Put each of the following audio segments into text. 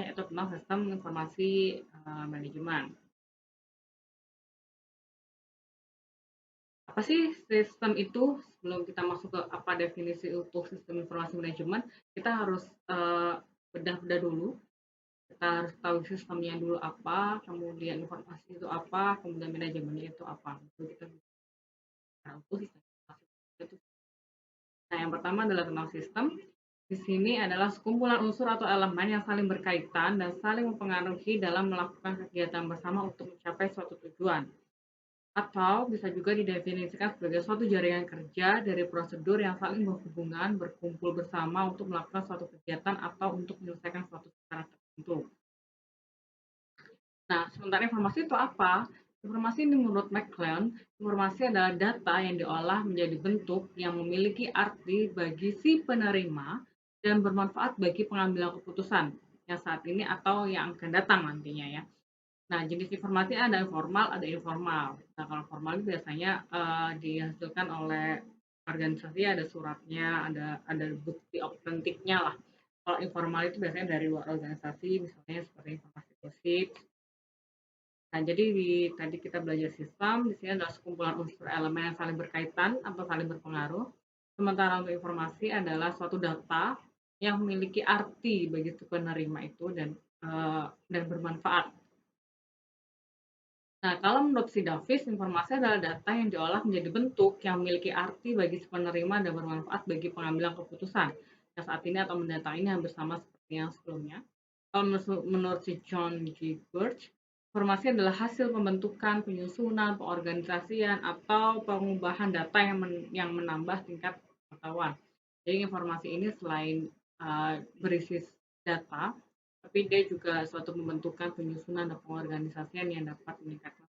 yaitu tentang sistem informasi manajemen. Apa sih sistem itu? Sebelum kita masuk ke apa definisi untuk sistem informasi manajemen, kita harus bedah-bedah dulu. Kita harus tahu sistemnya dulu apa, kemudian informasi itu apa, kemudian manajemennya itu apa. Itu kita bisa tahu sistem informasi itu. Nah, yang pertama adalah tentang sistem. Di sini adalah sekumpulan unsur atau elemen yang saling berkaitan dan saling mempengaruhi dalam melakukan kegiatan bersama untuk mencapai suatu tujuan. Atau bisa juga didefinisikan sebagai suatu jaringan kerja dari prosedur yang saling berhubungan, berkumpul bersama untuk melakukan suatu kegiatan atau untuk menyelesaikan suatu perkara tertentu. Nah, sementara informasi itu apa? Informasi ini menurut McClellan, informasi adalah data yang diolah menjadi bentuk yang memiliki arti bagi si penerima dan bermanfaat bagi pengambilan keputusan yang saat ini atau yang akan datang nantinya ya. Nah, jenis informasi ada formal, ada informal. Nah, kalau formal itu biasanya dihasilkan oleh organisasi, ada suratnya, ada bukti autentiknya lah. Kalau informal itu biasanya dari luar organisasi, misalnya seperti informasi gosip. Nah, jadi tadi kita belajar sistem, di sini adalah sekumpulan unsur elemen yang saling berkaitan atau saling berpengaruh. Sementara untuk informasi adalah suatu data yang memiliki arti bagi si penerima itu dan bermanfaat. Nah, kalau menurut si Davis, informasi adalah data yang diolah menjadi bentuk yang memiliki arti bagi si penerima dan bermanfaat bagi pengambilan keputusan. Yang saat ini atau mendatang ini hampir sama seperti yang sebelumnya. Kalau menurut si John G. Birch, informasi adalah hasil pembentukan, penyusunan, pengorganisasian, atau pengubahan data yang menambah tingkat pengetahuan. Jadi informasi ini selain berisi data, tapi dia juga suatu pembentukan, penyusunan, dan pengorganisasian yang dapat meningkatkan.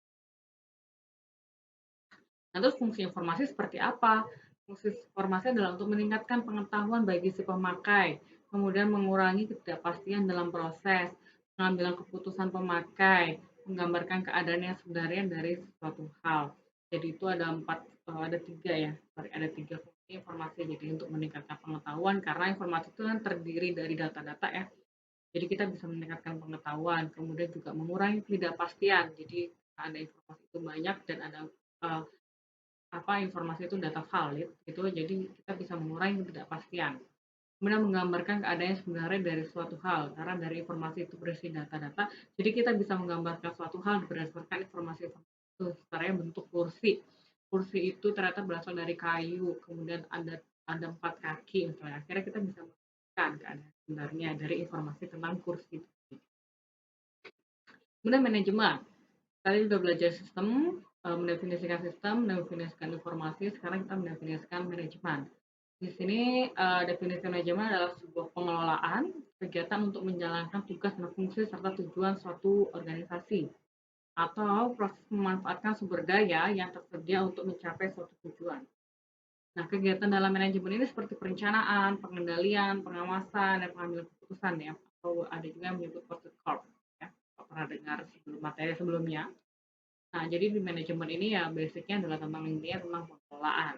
Nah, terus fungsi informasi seperti apa? Fungsi informasi adalah untuk meningkatkan pengetahuan bagi si pemakai, kemudian mengurangi ketidakpastian dalam proses pengambilan keputusan pemakai, menggambarkan keadaan yang sebenarnya dari suatu hal. Jadi itu ada tiga ya, ada tiga fungsi informasi. Jadi untuk meningkatkan pengetahuan, karena informasi itu kan terdiri dari data-data ya. Jadi kita bisa meningkatkan pengetahuan, kemudian juga mengurangi ketidakpastian. Jadi ada informasi itu banyak dan ada uh, informasi itu data valid gitu, jadi kita bisa mengurangi ketidakpastian. Kemudian menggambarkan keadaan yang sebenarnya dari suatu hal, karena dari informasi itu berisi data-data, jadi kita bisa menggambarkan suatu hal berdasarkan informasi itu. Sebenarnya bentuk kursi. Kursi itu ternyata berasal dari kayu, kemudian ada 4 kaki misalnya. Akhirnya kita bisa menggambarkan keadaan sebenarnya dari informasi tentang kursi itu. Kemudian manajemen. Tadi sudah belajar sistem, mendefinisikan sistem, mendefinisikan informasi, sekarang kita mendefinisikan manajemen. Di sini definisi manajemen adalah sebuah pengelolaan kegiatan untuk menjalankan tugas dan fungsi serta tujuan suatu organisasi atau proses memanfaatkan sumber daya yang tersedia untuk mencapai suatu tujuan. Nah, kegiatan dalam manajemen ini seperti perencanaan, pengendalian, pengawasan, dan pengambilan keputusan ya, atau ada juga yang menyebut corporate corp ya. Kalau pernah dengar sebelum materi sebelumnya. Nah, jadi di manajemen ini ya basicnya adalah tentang intinya tentang pengelolaan.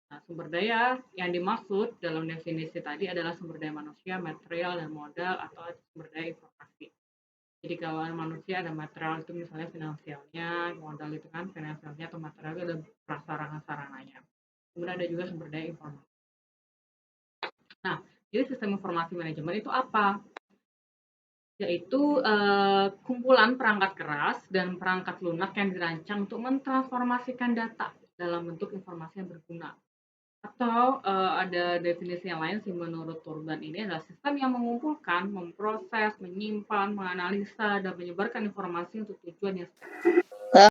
Nah, sumber daya yang dimaksud dalam definisi tadi adalah sumber daya manusia, material, dan modal atau sumber daya informasi. Jadi kalau manusia ada material itu misalnya finansialnya, modal itu kan finansialnya atau material itu ada prasarana-sarananya. Kemudian ada juga sumber daya informasi. Nah, jadi sistem informasi manajemen itu apa? Yaitu kumpulan perangkat keras dan perangkat lunak yang dirancang untuk mentransformasikan data dalam bentuk informasi yang berguna. Atau ada definisi yang lain sih menurut Turban ini adalah sistem yang mengumpulkan, memproses, menyimpan, menganalisa, dan menyebarkan informasi untuk tujuan yang spesifik.